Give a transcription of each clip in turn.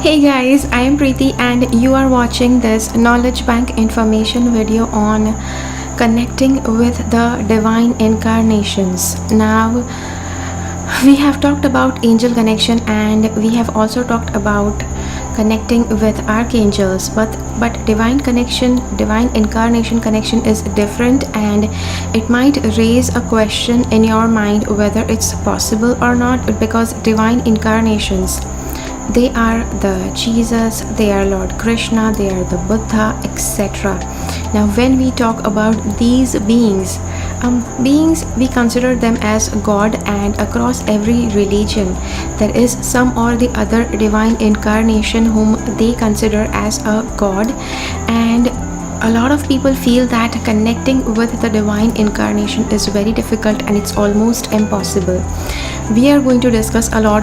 Hey guys, I am Preeti and you are watching this knowledge bank information video on connecting with the divine incarnations. Now, we have talked about angel connection and we have also talked about connecting with archangels, but divine connection, divine incarnation connection is different, and it might raise a question in your mind whether it's possible or not, because divine incarnations, they are the Jesus, they are Lord Krishna, they are the Buddha, etc. Now when we talk about these beings, we consider them as God, and across every religion there is some or the other divine incarnation whom they consider as a God. And a lot of people feel that connecting with the divine incarnation is very difficult and it's almost impossible. We are going to discuss a lot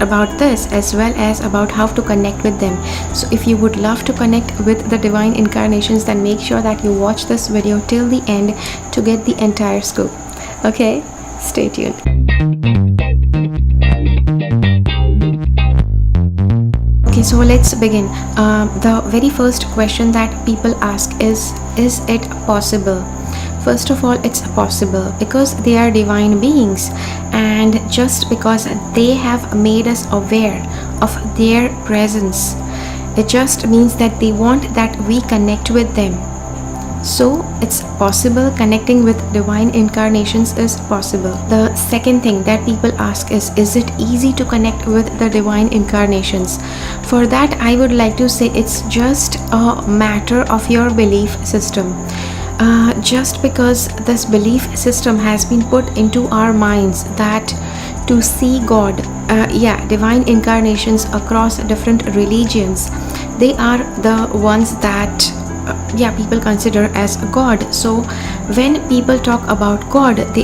about this, as well as about how to connect with them. So if you would love to connect with the divine incarnations, then make sure that you watch this video till the end to get the entire scoop. Okay, stay tuned. Okay, so let's begin. The very first question that people ask is it possible? First of all, it's possible because they are divine beings, and just because they have made us aware of their presence, it just means that they want that we connect with them. So it's possible. Connecting with divine incarnations is possible. The second thing that people ask is it easy to connect with the divine incarnations? For that, I would like to say it's just a matter of your belief system. Just because this belief system has been put into our minds that to see God, divine incarnations across different religions, they are the ones that people consider as God. So when people talk about God, they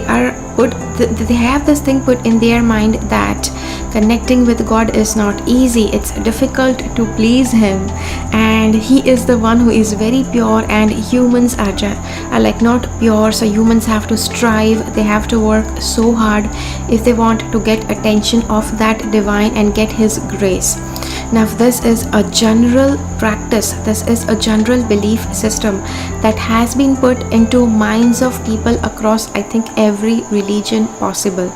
have this thing put in their mind that connecting with God is not easy, it's difficult to please him, and he is the one who is very pure, and humans are like not pure, so humans have to strive, they have to work so hard if they want to get attention of that divine and get his grace. Now this is a general practice, this is a general belief system that has been put into minds of people across, I think, every religion possible.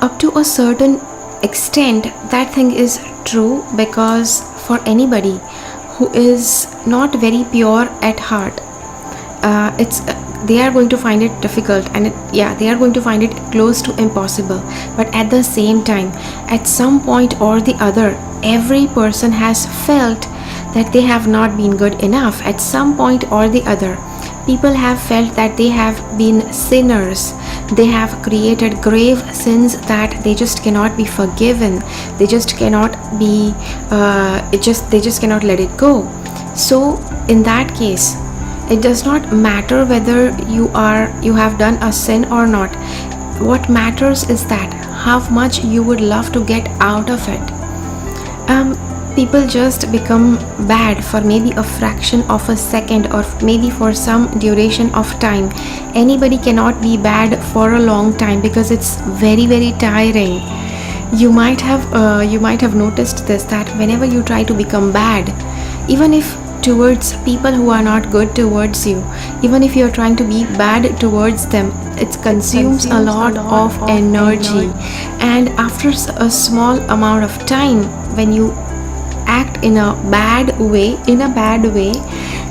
Up to a certain extent that thing is true, because for anybody who is not very pure at heart, they are going to find it difficult, and they are going to find it close to impossible. But at the same time, at some point or the other, every person has felt that they have not been good enough. At some point or the other, people have felt that they have been sinners, they have created grave sins that they just cannot be forgiven, they just cannot be they just cannot let it go. So in that case, it does not matter whether you have done a sin or not. What matters is that how much you would love to get out of it. People just become bad for maybe a fraction of a second, or maybe for some duration of time. Anybody cannot be bad for a long time because it's very, very tiring. You might have noticed this, that whenever you try to become bad, even if towards people who are not good towards you, even if you're trying to be bad towards them, it consumes a lot of energy. And after a small amount of time, when you act in a bad way,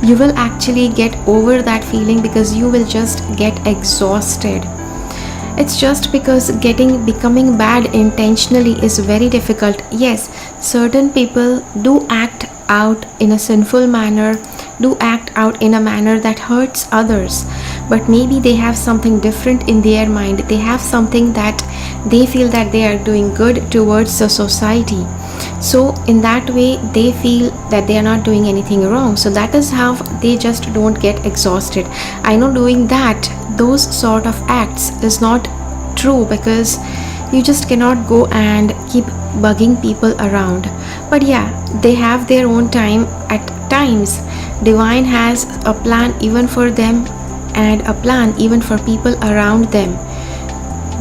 you will actually get over that feeling, because you will just get exhausted. It's just because becoming bad intentionally is very difficult. Yes, certain people do act out in a sinful manner, do act out in a manner that hurts others, but maybe they have something different in their mind. They have something that they feel that they are doing good towards the society. So in that way, they feel that they are not doing anything wrong. So that is how they just don't get exhausted. I know doing those sort of acts is not true, because you just cannot go and keep bugging people around. But they have their own time. At times, divine has a plan even for them, and a plan even for people around them.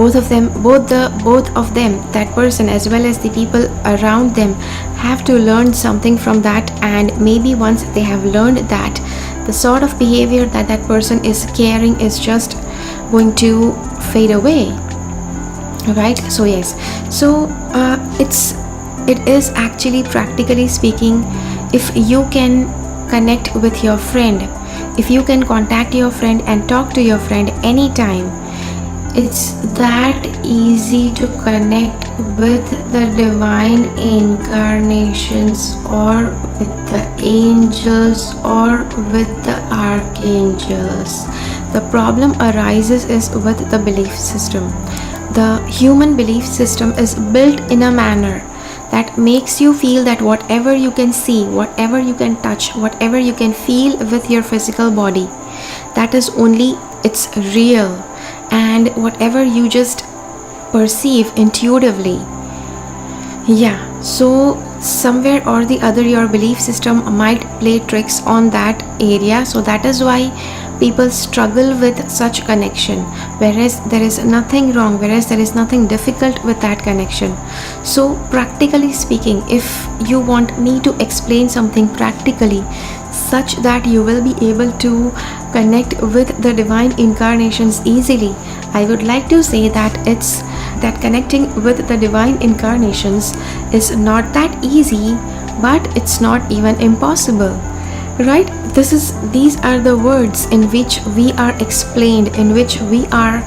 both of them, that person as well as the people around them, have to learn something from that. And maybe once they have learned that, the sort of behavior that that person is carrying is just going to fade away, right? So yes, so it is actually, practically speaking, if you can connect with your friend, if you can contact your friend and talk to your friend anytime, it's that easy to connect with the divine incarnations, or with the angels, or with the archangels. The problem arises is with the belief system. The human belief system is built in a manner that makes you feel that whatever you can see, whatever you can touch, whatever you can feel with your physical body, that is only, it's real. And whatever you just perceive intuitively, yeah, so somewhere or the other your belief system might play tricks on that area. So that is why people struggle with such connection, whereas there is nothing wrong, whereas there is nothing difficult with that connection. So practically speaking, if you want me to explain something practically such that you will be able to connect with the divine incarnations easily, I would like to say that it's that connecting with the divine incarnations is not that easy, but it's not even impossible, right? These are the words in which we are explained, in which we are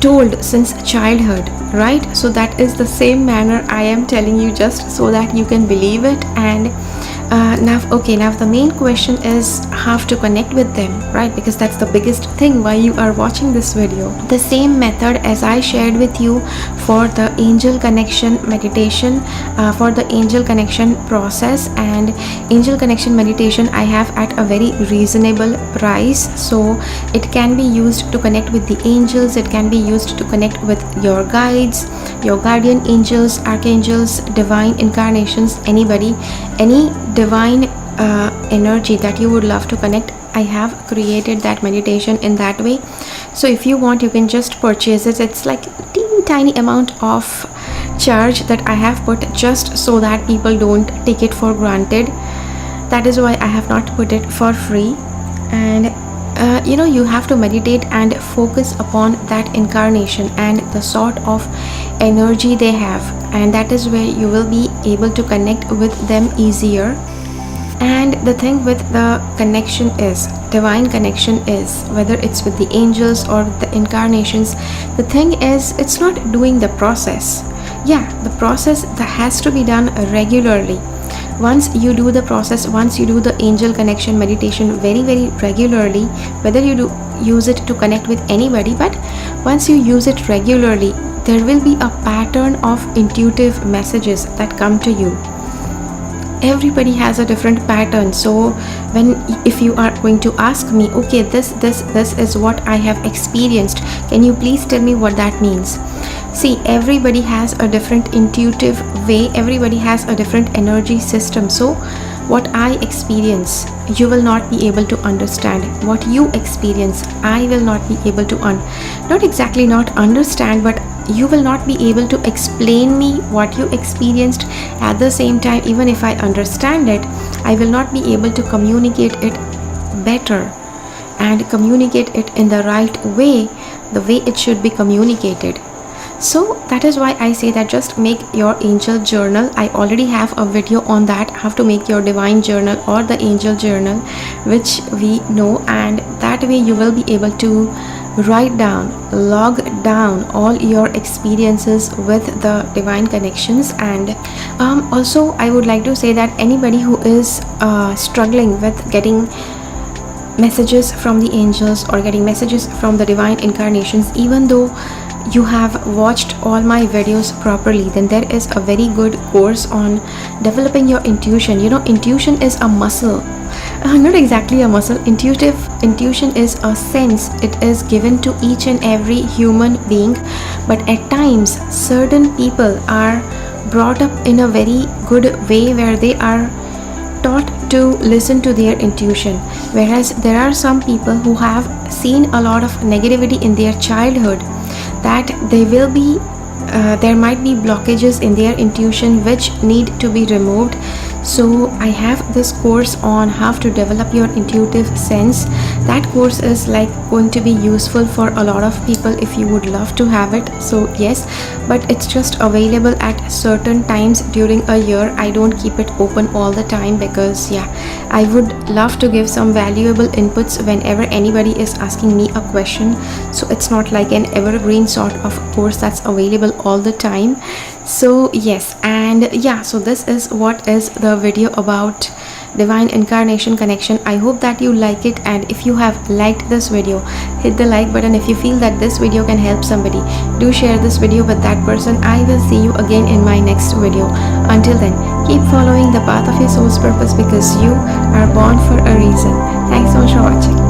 told since childhood, right? So that is the same manner I am telling you, just so that you can believe it. And now the main question is how to connect with them, right? Because that's the biggest thing why you are watching this video. The same method as I shared with you for the angel connection meditation, for the angel connection process and angel connection meditation, I have at a very reasonable price. So it can be used to connect with the angels, it can be used to connect with your guides, your guardian angels, archangels, divine incarnations, anybody, any divine energy that you would love to connect. I have created that meditation in that way. So if you want, you can just purchase it. It's like a teeny tiny amount of charge that I have put, just so that people don't take it for granted. That is why I have not put it for free. And you have to meditate and focus upon that incarnation and the sort of energy they have, and that is where you will be able to connect with them easier. And the thing with the connection is, divine connection is, whether it's with the angels or the incarnations, the thing is, it's not doing the process. Yeah, the process that has to be done regularly. Once you do the process, once you do the angel connection meditation very, very regularly, whether you do use it to connect with anybody, but once you use it regularly, there will be a pattern of intuitive messages that come to you. Everybody has a different pattern. So if you are going to ask me, okay, this is what I have experienced, can you please tell me what that means? See, everybody has a different intuitive way, everybody has a different energy system. So what I experience, you will not be able to understand. What you experience, I will not be able to not exactly not understand, but you will not be able to explain me what you experienced. At the same time, even if I understand it, I will not be able to communicate it better and communicate it in the right way, the way it should be communicated. So that is why I say that just make your angel journal. I already have a video on that, how to make your divine journal or the angel journal, which we know, and that way you will be able to write down, log down all your experiences with the divine connections. And also I would like to say that anybody who is struggling with getting messages from the angels or getting messages from the divine incarnations, even though you have watched all my videos properly, then there is a very good course on developing your intuition. Intuition is a muscle. Not exactly a muscle. Intuition is a sense. It is given to each and every human being, but at times certain people are brought up in a very good way where they are taught to listen to their intuition, whereas there are some people who have seen a lot of negativity in their childhood. that there might be blockages in their intuition which need to be removed. So I have this course on how to develop your intuitive sense. That course is like going to be useful for a lot of people if you would love to have it. So yes, but it's just available at certain times during a year. I don't keep it open all the time because yeah, I would love to give some valuable inputs whenever anybody is asking me a question. So it's not like an evergreen sort of course that's available all the time. So yes, and yeah, so this is what is the video about divine incarnation connection. I hope that you like it, and if you have liked this video, hit the like button. If you feel that this video can help somebody, do share this video with that person. I will see you again in my next video. Until then, keep following the path of your soul's purpose, because you are born for a reason. Thanks so much for watching.